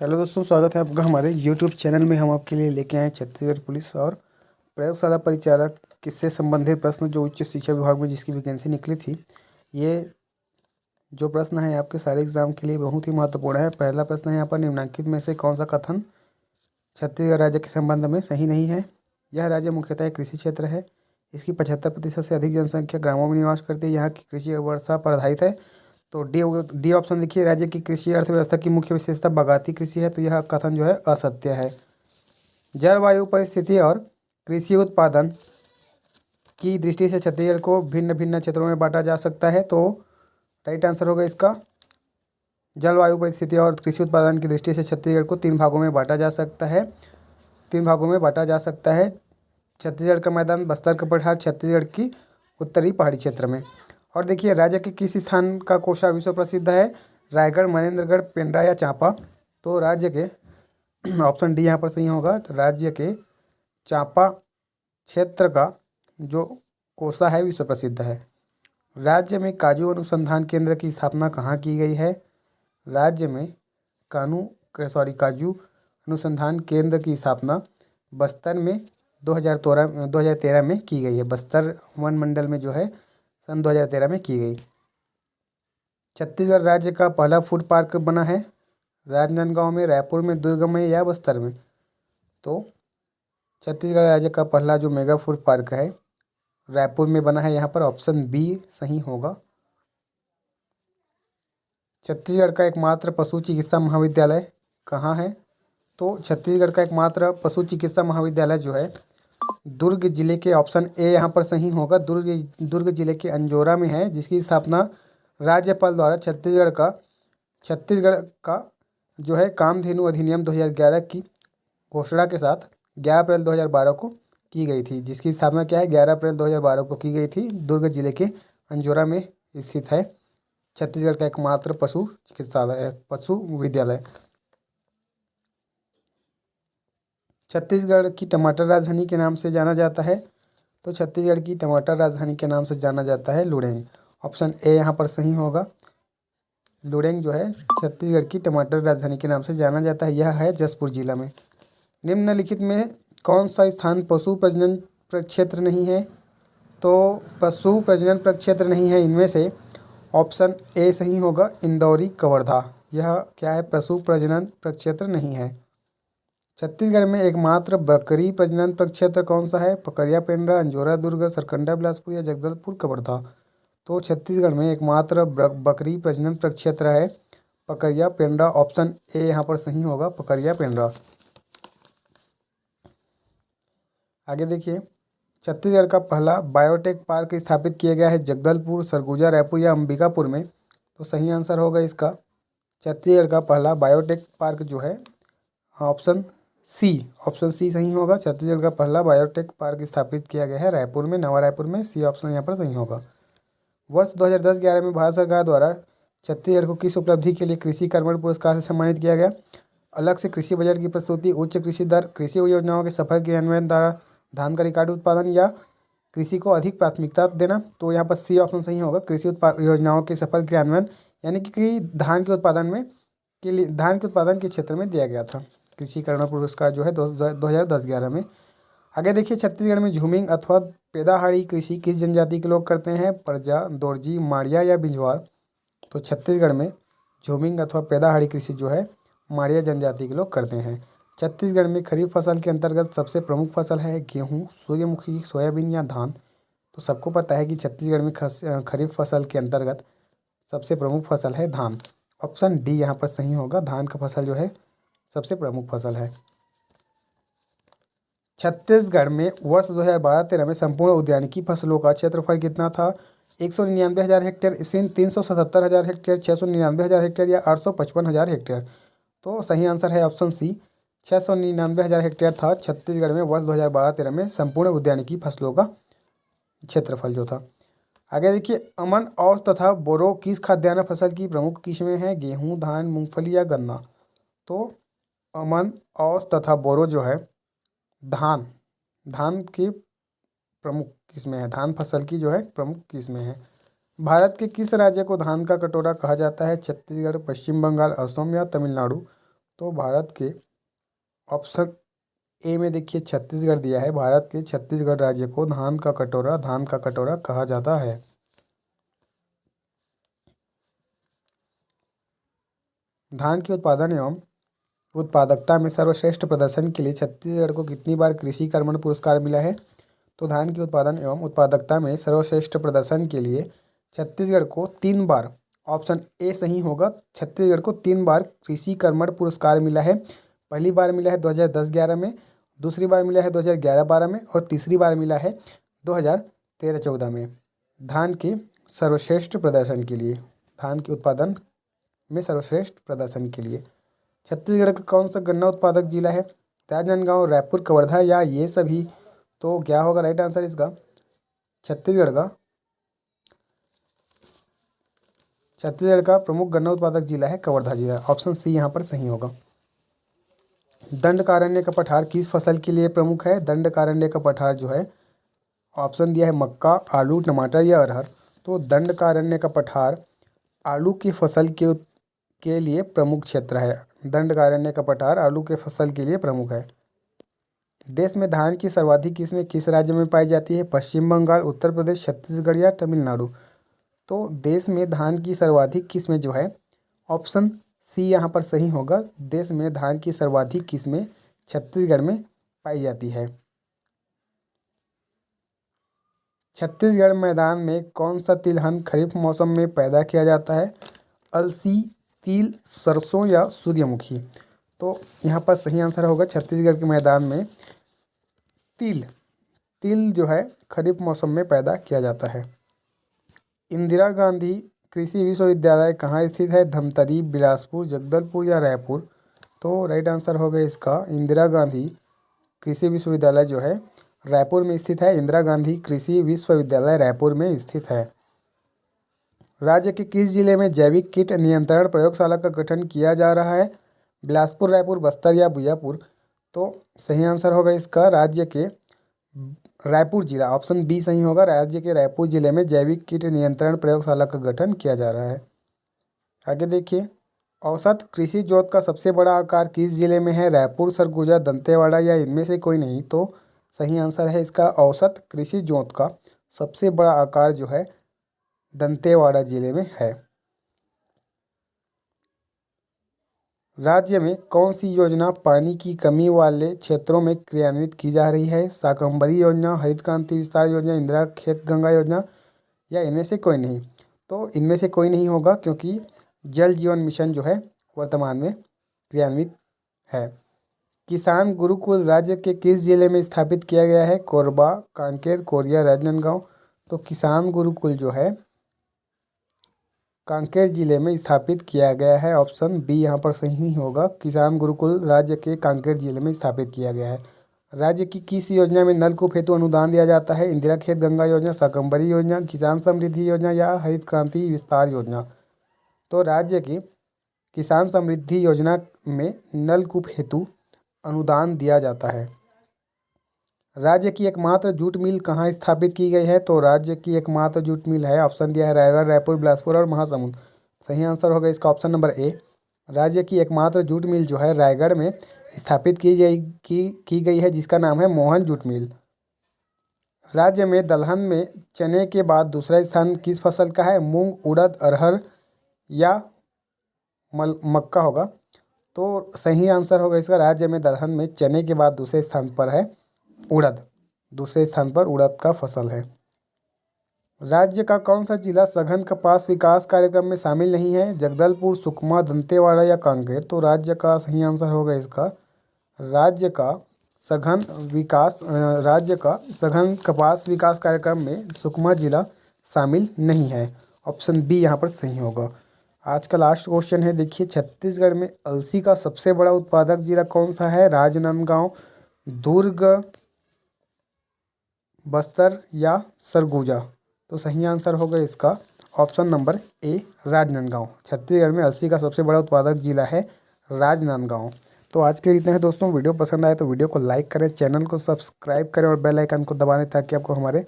Hello दोस्तों, स्वागत है आपका हमारे यूट्यूब चैनल में। हम आपके लिए लेके आए छत्तीसगढ़ पुलिस और प्रयोगशाला परिचारक किससे संबंधित प्रश्न जो उच्च शिक्षा विभाग में जिसकी वैकेंसी निकली थी। ये जो प्रश्न है आपके सारे एग्जाम के लिए बहुत ही महत्वपूर्ण है। पहला प्रश्न है यहाँ पर, निम्नलिखित में से कौन सा कथन छत्तीसगढ़ राज्य के संबंध में सही नहीं है। यह राज्य मुख्यतः कृषि क्षेत्र है। इसकी 75% से अधिक जनसंख्या ग्रामों में निवास करती है। यहाँ की कृषि वर्षा पर आधारित है। तो डी ऑप्शन देखिए, राज्य की कृषि अर्थव्यवस्था की मुख्य विशेषता बागाती कृषि है। तो यह कथन जो है असत्य है। जलवायु परिस्थिति और कृषि उत्पादन की दृष्टि से छत्तीसगढ़ को भिन्न भिन्न क्षेत्रों में बांटा जा सकता है। तो राइट आंसर होगा इसका, जलवायु परिस्थिति और कृषि उत्पादन की दृष्टि से छत्तीसगढ़ को 3 भागों में बांटा जा सकता है। 3 भागों में बांटा जा सकता है। छत्तीसगढ़ का मैदान, बस्तर का पठार, छत्तीसगढ़ की उत्तरी पहाड़ी क्षेत्र में। और देखिए, राज्य के किस स्थान का कोसा विश्व प्रसिद्ध है। रायगढ़, मनेन्द्रगढ़, पेंड्रा या चांपा। तो राज्य के ऑप्शन डी यहाँ पर सही होगा। तो राज्य के चांपा क्षेत्र का जो कोसा है विश्व प्रसिद्ध है। राज्य में काजू अनुसंधान केंद्र की स्थापना कहाँ की गई है। राज्य में काजू अनुसंधान केंद्र की स्थापना बस्तर में 2013 में की गई है। बस्तर वन मंडल में जो है सन 2013 में की गई। छत्तीसगढ़ राज्य का पहला फूड पार्क बना है राजनांदगांव में, रायपुर में, दुर्ग में या बस्तर में। तो छत्तीसगढ़ राज्य का पहला जो मेगा फूड पार्क है रायपुर में बना है। यहाँ पर ऑप्शन बी सही होगा। छत्तीसगढ़ का एकमात्र पशु चिकित्सा महाविद्यालय कहाँ है। तो छत्तीसगढ़ का एकमात्र पशु चिकित्सा महाविद्यालय जो है दुर्ग जिले के, ऑप्शन ए यहाँ पर सही होगा। दुर्ग जिले के अंजोरा में है, जिसकी स्थापना राज्यपाल द्वारा छत्तीसगढ़ का जो है कामधेनु अधिनियम 2011 की घोषणा के साथ 11 अप्रैल 2012 को की गई थी। जिसकी स्थापना क्या है, 11 अप्रैल 2012 को की गई थी। दुर्ग जिले के अंजोरा में स्थित है छत्तीसगढ़ का एकमात्र पशु विद्यालय। छत्तीसगढ़ की टमाटर राजधानी के नाम से जाना जाता है। तो छत्तीसगढ़ की टमाटर राजधानी के नाम से जाना जाता है लुड़ेंग। ऑप्शन ए यहाँ पर सही होगा। लुड़ेंग जो है छत्तीसगढ़ की टमाटर राजधानी के नाम से जाना जाता है। यह है जसपुर जिला में। निम्नलिखित में कौन सा स्थान पशु प्रजनन प्रक्षेत्र नहीं है। तो पशु प्रजनन प्रक्षेत्र नहीं है इनमें से ऑप्शन ए सही होगा, इंदौरी कवर्धा। यह क्या है, पशु प्रजनन प्रक्षेत्र नहीं है। छत्तीसगढ़ में एकमात्र बकरी प्रजनन प्रक्षेत्र कौन सा है। पकरिया, पेंड्रा, अंजोरा, दुर्ग, सरकंडा, बिलासपुर या जगदलपुर कवर्धा। तो छत्तीसगढ़ में एकमात्र बकरी प्रजनन प्रक्षेत्र है पकरिया, पेंड्रा। ऑप्शन ए यहाँ पर सही होगा, पकरिया, पेंड्रा। आगे देखिए, छत्तीसगढ़ का पहला बायोटेक पार्क स्थापित किया गया है जगदलपुर, सरगुजा, रायपुर या अंबिकापुर में। तो सही आंसर होगा इसका, छत्तीसगढ़ का पहला बायोटेक पार्क जो है ऑप्शन सी सही होगा। छत्तीसगढ़ का पहला बायोटेक पार्क स्थापित किया गया है रायपुर में, नवा रायपुर में। सी ऑप्शन यहाँ पर सही होगा। वर्ष 2010-11 में भारत सरकार द्वारा छत्तीसगढ़ को किस उपलब्धि के लिए कृषि कर्मण पुरस्कार से सम्मानित किया गया। अलग से कृषि बजट की प्रस्तुति, उच्च कृषि दर, कृषि योजनाओं के सफल क्रियान्वयन द्वारा धान का रिकॉर्ड उत्पादन या कृषि को अधिक प्राथमिकता देना। तो यहाँ पर सी ऑप्शन सही होगा, कृषि योजनाओं के सफल क्रियान्वयन, यानी कि धान के उत्पादन के क्षेत्र में दिया गया था कृषि कर्मण पुरस्कार जो है 2010-11 में। आगे देखिए, छत्तीसगढ़ में झूमिंग अथवा पेदाहाड़ी कृषि किस जनजाति के लोग करते हैं। परजा, दोरजी, माड़िया या बिंजवार। तो छत्तीसगढ़ में झूमिंग अथवा पेदाहाड़ी कृषि जो है माड़िया जनजाति के लोग करते हैं। छत्तीसगढ़ में खरीफ फसल के अंतर्गत सबसे प्रमुख फसल है गेहूँ, सूर्यमुखी, सोयाबीन या धान। तो सबको पता है कि छत्तीसगढ़ में खरीफ फसल के अंतर्गत सबसे प्रमुख फसल है धान। ऑप्शन डी यहाँ पर सही होगा, धान का फसल जो है सबसे प्रमुख फसल है। छत्तीसगढ़ में वर्ष 2012-13 में संपूर्ण उद्यानिकी फसलों का क्षेत्रफल कितना था। 199,000 हेक्टेयर, 377,000 हेक्टेयर, 699,000 हेक्टेयर या 855,000 हेक्टेयर। तो सही आंसर है ऑप्शन सी, 699,000 हेक्टेयर था छत्तीसगढ़ में वर्ष 2012-13 में संपूर्ण उद्यानिकी फसलों का क्षेत्रफल जो था। आगे देखिए, अमन, औस तथा बोरो किस खाद्यान्न फसल की प्रमुख किस्में हैं। गेहूँ, धान, मूंगफली या गन्ना। तो अमन, औस तथा बोरो जो है धान की प्रमुख किस्में हैं, धान फसल की जो है प्रमुख किस्में हैं। भारत के किस राज्य को धान का कटोरा कहा जाता है। छत्तीसगढ़, पश्चिम बंगाल, असम या तमिलनाडु। तो भारत के ऑप्शन ए में देखिए छत्तीसगढ़ दिया है। भारत के छत्तीसगढ़ राज्य को धान का कटोरा कहा जाता है। धान के उत्पादन एवं उत्पादकता में सर्वश्रेष्ठ प्रदर्शन के लिए छत्तीसगढ़ को कितनी बार कृषि कर्मण पुरस्कार मिला है? तो धान के उत्पादन एवं उत्पादकता में सर्वश्रेष्ठ प्रदर्शन के लिए छत्तीसगढ़ को 3 बार, ऑप्शन ए सही होगा, छत्तीसगढ़ को 3 बार कृषि कर्मण पुरस्कार मिला है। पहली बार मिला है 2010-11 में, दूसरी बार मिला है 2011-12 में और तीसरी बार मिला है 2013-14 में। धान के सर्वश्रेष्ठ प्रदर्शन के लिए, धान के उत्पादन में सर्वश्रेष्ठ प्रदर्शन के लिए छत्तीसगढ़ का कौन सा गन्ना उत्पादक जिला है? राजनांदगांव, रायपुर, कवर्धा या ये सभी? तो क्या होगा राइट आंसर इसका? छत्तीसगढ़ का प्रमुख गन्ना उत्पादक जिला है कवर्धा जिला। ऑप्शन सी यहाँ पर सही होगा। दंडकारण्य का पठार किस फसल के लिए प्रमुख है? दंडकारण्य का पठार जो है, ऑप्शन दिया है मक्का, आलू, टमाटर या अरहर। तो दंडकारण्य का पठार आलू की फसल के लिए प्रमुख क्षेत्र है। दंडकारण्य का पठार आलू के फसल के लिए प्रमुख है। देश में धान की सर्वाधिक किस्में किस राज्य में पाई जाती है? पश्चिम बंगाल, उत्तर प्रदेश, छत्तीसगढ़ या तमिलनाडु? तो देश में धान की सर्वाधिक किस्में जो है, ऑप्शन सी यहाँ पर सही होगा। देश में धान की सर्वाधिक किस्में छत्तीसगढ़ में पाई जाती है। छत्तीसगढ़ मैदान में कौन सा तिलहन खरीफ मौसम में पैदा किया जाता है? अलसी, तिल, सरसों या सूर्यमुखी? तो यहाँ पर सही आंसर होगा छत्तीसगढ़ के मैदान में तिल जो है खरीफ मौसम में पैदा किया जाता है। इंदिरा गांधी कृषि विश्वविद्यालय कहाँ स्थित है? धमतरी, बिलासपुर, जगदलपुर या रायपुर? तो राइट आंसर होगा इसका इंदिरा गांधी कृषि विश्वविद्यालय जो है रायपुर में स्थित है। इंदिरा गांधी कृषि विश्वविद्यालय रायपुर में स्थित है। राज्य के किस जिले में जैविक कीट नियंत्रण प्रयोगशाला का गठन किया जा रहा है? बिलासपुर, रायपुर, बस्तर या बीजापुर? तो सही आंसर होगा इसका राज्य के रायपुर जिला, ऑप्शन बी सही होगा। राज्य के रायपुर जिले में जैविक कीट नियंत्रण प्रयोगशाला का गठन किया जा रहा है। आगे देखिए, औसत कृषि जोत का सबसे बड़ा आकार किस जिले में है? रायपुर, सरगुजा, दंतेवाड़ा या इनमें से कोई नहीं? तो सही आंसर है इसका औसत कृषि जोत का सबसे बड़ा आकार जो है दंतेवाड़ा जिले में है। राज्य में कौन सी योजना पानी की कमी वाले क्षेत्रों में क्रियान्वित की जा रही है? शाकंभरी योजना, हरित क्रांति विस्तार योजना, इंदिरा खेत गंगा योजना या इनमें से कोई नहीं? तो इनमें से कोई नहीं होगा, क्योंकि जल जीवन मिशन जो है वर्तमान में क्रियान्वित है। किसान गुरुकुल राज्य के किस जिले में स्थापित किया गया है? कोरबा, कांकेर, कोरिया, राजनांदगांव? तो किसान गुरुकुल जो है कांकेर जिले में स्थापित किया गया है। ऑप्शन बी यहाँ पर सही होगा। किसान गुरुकुल राज्य के कांकेर जिले में स्थापित किया गया है। राज्य की किस योजना में नलकूप हेतु अनुदान दिया जाता है? इंदिरा खेत गंगा योजना, शाकंभरी योजना, किसान समृद्धि योजना या हरित क्रांति विस्तार योजना? तो राज्य की किसान समृद्धि योजना में नलकूप हेतु अनुदान दिया जाता है। राज्य की एकमात्र जूट मिल कहाँ स्थापित की गई है? तो राज्य की एकमात्र जूट मिल है, ऑप्शन दिया है रायगढ़, रायपुर, बिलासपुर और महासमुंद। सही आंसर होगा इसका ऑप्शन नंबर ए। राज्य की एकमात्र जूट मिल जो है रायगढ़ में स्थापित की गई है, जिसका नाम है मोहन जूट मिल। राज्य में दलहन में चने के बाद दूसरा स्थान किस फसल का है? मूंग, उड़द, अरहर या मक्का होगा? तो सही आंसर होगा इसका राज्य में दलहन में चने के बाद दूसरे स्थान पर है उड़द, दूसरे स्थान पर उड़द का फसल है। राज्य का कौन सा जिला सघन कपास विकास कार्यक्रम में शामिल नहीं है? जगदलपुर, सुकमा, दंतेवाड़ा या कांकेर? तो राज्य का सही आंसर होगा इसका राज्य का सघन कपास विकास कार्यक्रम में सुकमा जिला शामिल नहीं है। ऑप्शन बी यहाँ पर सही होगा। आज का लास्ट क्वेश्चन है, देखिए छत्तीसगढ़ में अलसी का सबसे बड़ा उत्पादक जिला कौन सा है? राजनांदगांव, दुर्ग, बस्तर या सरगुजा? तो सही आंसर होगा इसका option number A, Rajnandgaon. Chhattisgarh में अलसी का सबसे बड़ा उत्पादक जिला है राजनांदगांव। तो आज के लिए इतना है दोस्तों। वीडियो पसंद आए तो वीडियो को लाइक करें, चैनल को सब्सक्राइब करें और बेल आइकन को दबा दें, ताकि आपको हमारे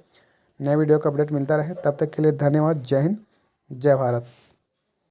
नए वीडियो का अपडेट मिलता रहे। तब तक के लिए धन्यवाद। जय हिंद, जय भारत।